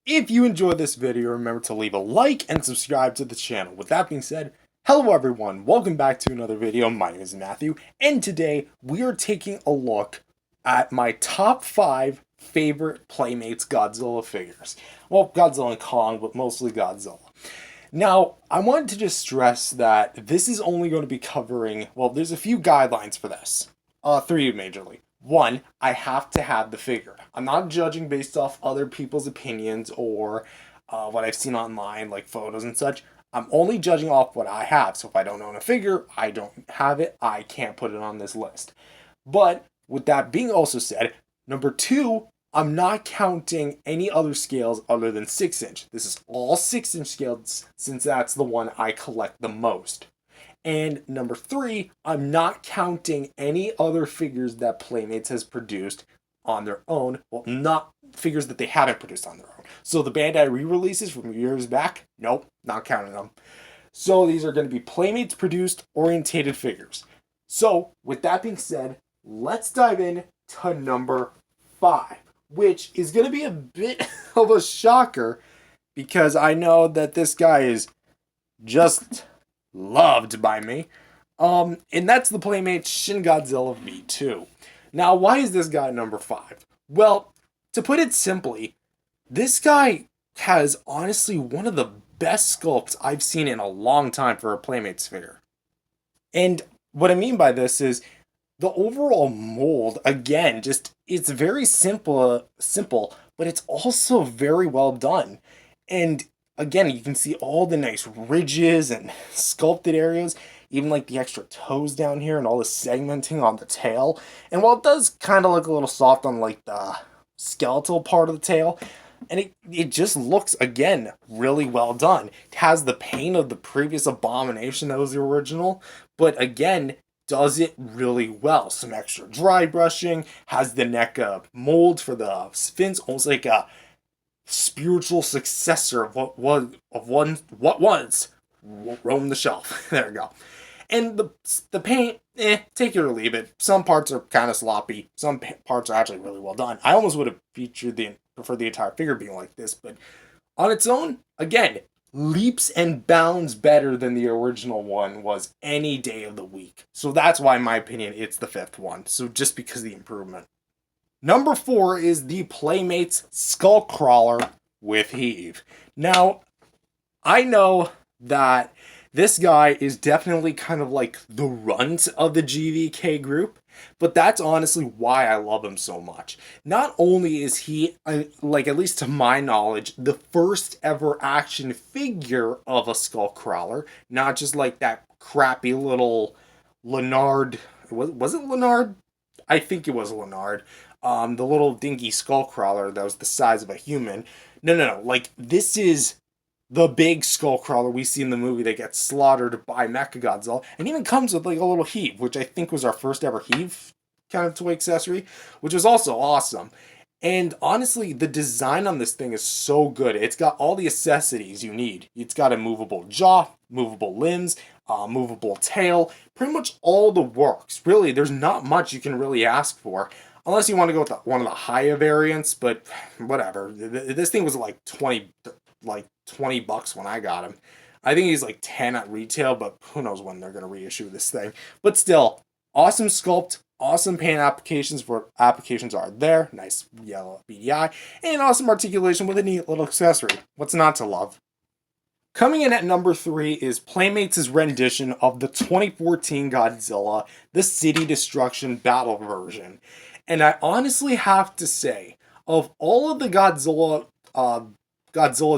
If you enjoyed this video, remember to leave a like and subscribe to the channel. With that being said, hello everyone, welcome back to another video. My name is Matthew, and today we are taking a look at my top 5 favorite Playmates Godzilla figures. Well, Godzilla and Kong, but mostly Godzilla. Now, I wanted to just stress that this is only going to be covering, well, there's a few guidelines for this. Three majorly. One, I have to have the figure. I'm not judging based off other people's opinions or what I've seen online, like photos and such. I'm only judging off what I have. So if I don't own a figure, I don't have it, I can't put it on this list. But with that being also said, number two, I'm not counting any other scales other than 6-inch. This is all 6-inch scales since that's the one I collect the most. And number three, I'm not counting any other figures that Playmates has produced on their own. Well, not figures that they haven't produced on their own. So the Bandai re-releases from years back, nope, not counting them. So these are going to be Playmates produced orientated figures. So with that being said, let's dive in to number 5, which is going to be a bit of a shocker because I know that this guy is just loved by me. And that's the Playmates Shin Godzilla V2. Now, why is this guy number 5? Well, to put it simply, this guy has honestly one of the best sculpts I've seen in a long time for a Playmates figure. And what I mean by this is the overall mold, again, just it's very simple, but it's also very well done. And again, you can see all the nice ridges and sculpted areas, even like the extra toes down here and all the segmenting on the tail. And while it does kind of look a little soft on like the skeletal part of the tail, and it just looks, again, really well done. It has the paint of the previous Abomination that was the original, but again, does it really well. Some extra dry brushing, has the NECA mold for the fins, almost like a spiritual successor of what was Roam the Shelf. There we go. And the paint, take it or leave it. Some parts are kind of sloppy. Some parts are actually really well done. I almost would have preferred the entire figure being like this, but on its own, again, leaps and bounds better than the original one was any day of the week. So that's why, in my opinion, it's the 5th one. So just because of the improvement. Number 4 is the Playmates Skullcrawler with Heave. Now, I know that this guy is definitely kind of like the runt of the GVK group, but that's honestly why I love him so much. Not only is he, like at least to my knowledge, the first ever action figure of a Skullcrawler, not just like that crappy little Leonard, was it Leonard? I think it was Leonard. The little dinky Skullcrawler that was the size of a human. No. Like, this is the big Skullcrawler we see in the movie that gets slaughtered by Mechagodzilla, and even comes with like a little heave, which I think was our first ever heave kind of toy accessory, which was also awesome. And honestly, the design on this thing is so good. It's got all the accessories you need. It's got a movable jaw, movable limbs, movable tail, pretty much all the works. Really, there's not much you can really ask for. Unless you want to go with one of the higher variants, but whatever. This thing was like 20 bucks when I got him. I think he's like 10 at retail, but who knows when they're going to reissue this thing. But still, awesome sculpt, awesome paint applications are there. Nice yellow BDI, and awesome articulation with a neat little accessory. What's not to love? Coming in at number 3 is Playmates' rendition of the 2014 Godzilla, the City Destruction Battle version. And I honestly have to say, of all of the Godzillas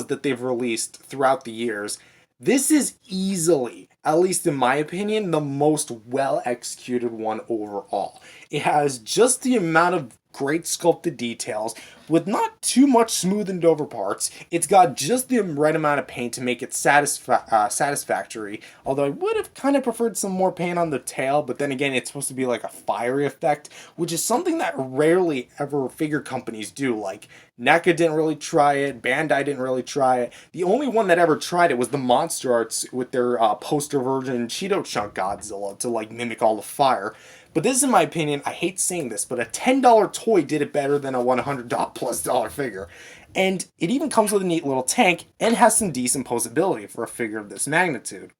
that they've released throughout the years, this is easily, at least in my opinion, the most well-executed one overall. It has just the amount of great sculpted details with not too much smoothened over parts. It's got just the right amount of paint to make it satisfactory, although I would have kind of preferred some more paint on the tail, but then again, it's supposed to be like a fiery effect, which is something that rarely ever figure companies do. Like NECA didn't really try it, Bandai didn't really try it. The only one that ever tried it was the Monster Arts with their poster version Cheeto Chunk Godzilla to like mimic all the fire. But this is, in my opinion, I hate saying this, but a $10 toy did it better than a $100 plus figure. And it even comes with a neat little tank and has some decent posability for a figure of this magnitude.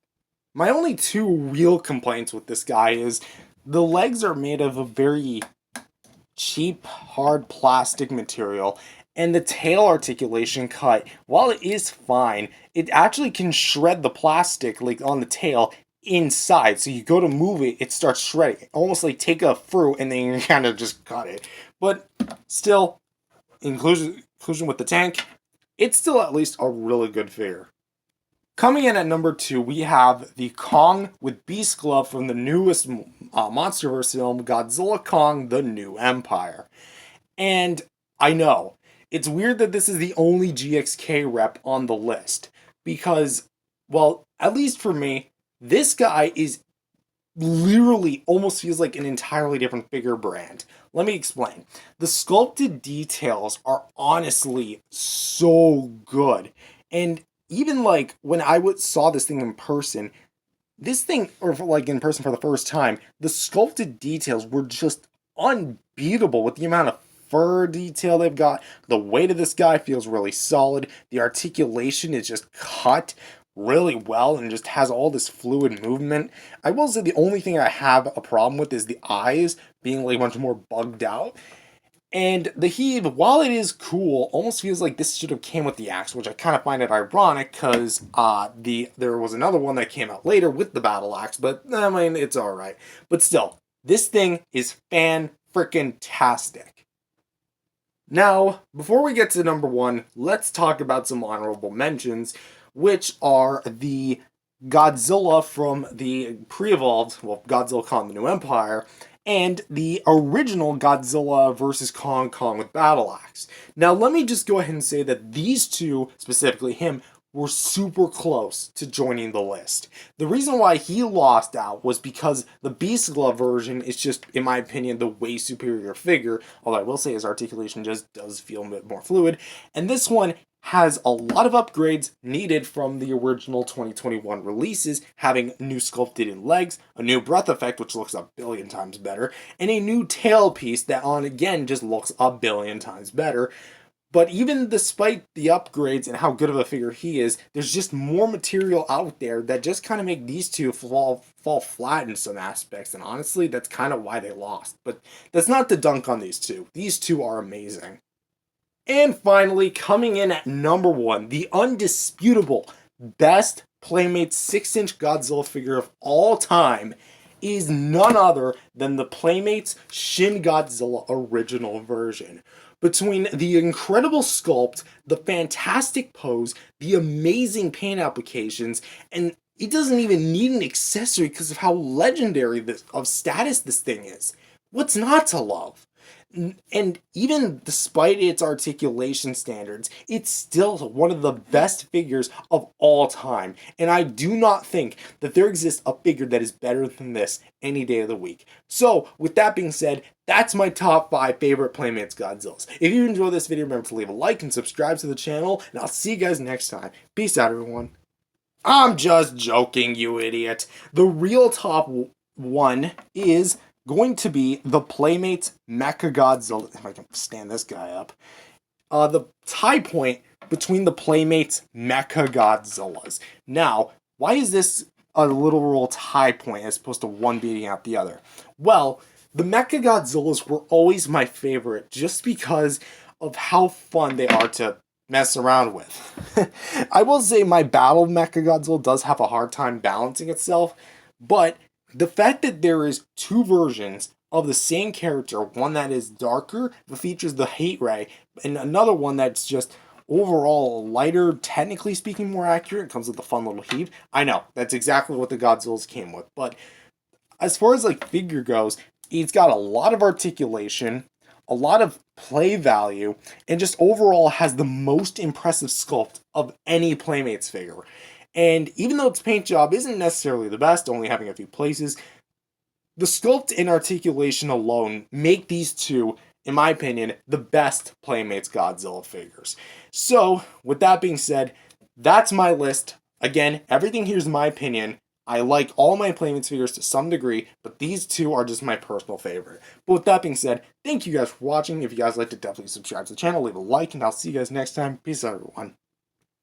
My only two real complaints with this guy is the legs are made of a very cheap, hard plastic material, and the tail articulation cut, while it is fine, it actually can shred the plastic like on the tail inside. So you go to move it, it starts shredding. Almost like take a fruit and then you kind of just cut it. But still, inclusion with the tank, it's still at least a really good figure. Coming in at number 2, we have the Kong with Beast Glove from the newest MonsterVerse film, Godzilla Kong: The New Empire. And I know, it's weird that this is the only GXK rep on the list, because, well, at least for me, this guy is literally almost feels like an entirely different figure brand. Let me explain. The sculpted details are honestly so good. And even like when I saw this thing in person, this thing, or like in person for the first time, the sculpted details were just unbeatable with the amount of fur detail they've got. The weight of this guy feels really solid. The articulation is just cut really well and just has all this fluid movement. I will say the only thing I have a problem with is the eyes being like much more bugged out. And the heave, while it is cool, almost feels like this should have came with the axe, which I kind of find it ironic because there was another one that came out later with the battle axe, but I mean it's all right. But still, this thing is fan-frickin-tastic. Now, before we get to number 1, let's talk about some honorable mentions, which are the Godzilla from the pre-evolved, well, Godzilla Kong: The New Empire, and the original Godzilla vs. Kong with Battle Axe. Now, let me just go ahead and say that these two, specifically him, were super close to joining the list. The reason why he lost out was because the Beast Glove version is just, in my opinion, the way superior figure, although I will say his articulation just does feel a bit more fluid, and this one has a lot of upgrades needed from the original 2021 releases, having new sculpted in legs, a new breath effect which looks a billion times better, and a new tail piece that on again just looks a billion times better. But even despite the upgrades and how good of a figure he is, there's just more material out there that just kind of make these two fall flat in some aspects, and honestly, that's kind of why they lost. But that's not to dunk on these two. These two are amazing. And finally, coming in at number 1, the undisputable best Playmates 6-inch Godzilla figure of all time is none other than the Playmates Shin Godzilla original version. Between the incredible sculpt, the fantastic pose, the amazing paint applications, and it doesn't even need an accessory because of how legendary of status this thing is. What's not to love? And even despite its articulation standards, it's still one of the best figures of all time. And I do not think that there exists a figure that is better than this any day of the week. So, with that being said, that's my top 5 favorite Playmates Godzillas. If you enjoyed this video, remember to leave a like and subscribe to the channel, and I'll see you guys next time. Peace out, everyone. I'm just joking, you idiot. The real top 1 is going to be the Playmates Mechagodzilla. If I can stand this guy up. The tie point between the Playmates Mechagodzillas. Now, why is this a literal tie point as opposed to one beating out the other? Well, the Mechagodzillas were always my favorite just because of how fun they are to mess around with. I will say my Battle Mechagodzilla does have a hard time balancing itself, but the fact that there is 2 versions of the same character, one that is darker, that features the hate ray, and another one that's just overall lighter, technically speaking more accurate, comes with a fun little heave. I know, that's exactly what the Godzillas came with, but as far as like figure goes, it's got a lot of articulation, a lot of play value, and just overall has the most impressive sculpt of any Playmates figure. And even though its paint job isn't necessarily the best, only having a few places, the sculpt and articulation alone make these two, in my opinion, the best Playmates Godzilla figures. So, with that being said, that's my list. Again, everything here is my opinion. I like all my Playmates figures to some degree, but these two are just my personal favorite. But with that being said, thank you guys for watching. If you guys liked it, definitely subscribe to the channel, leave a like, and I'll see you guys next time. Peace out, everyone.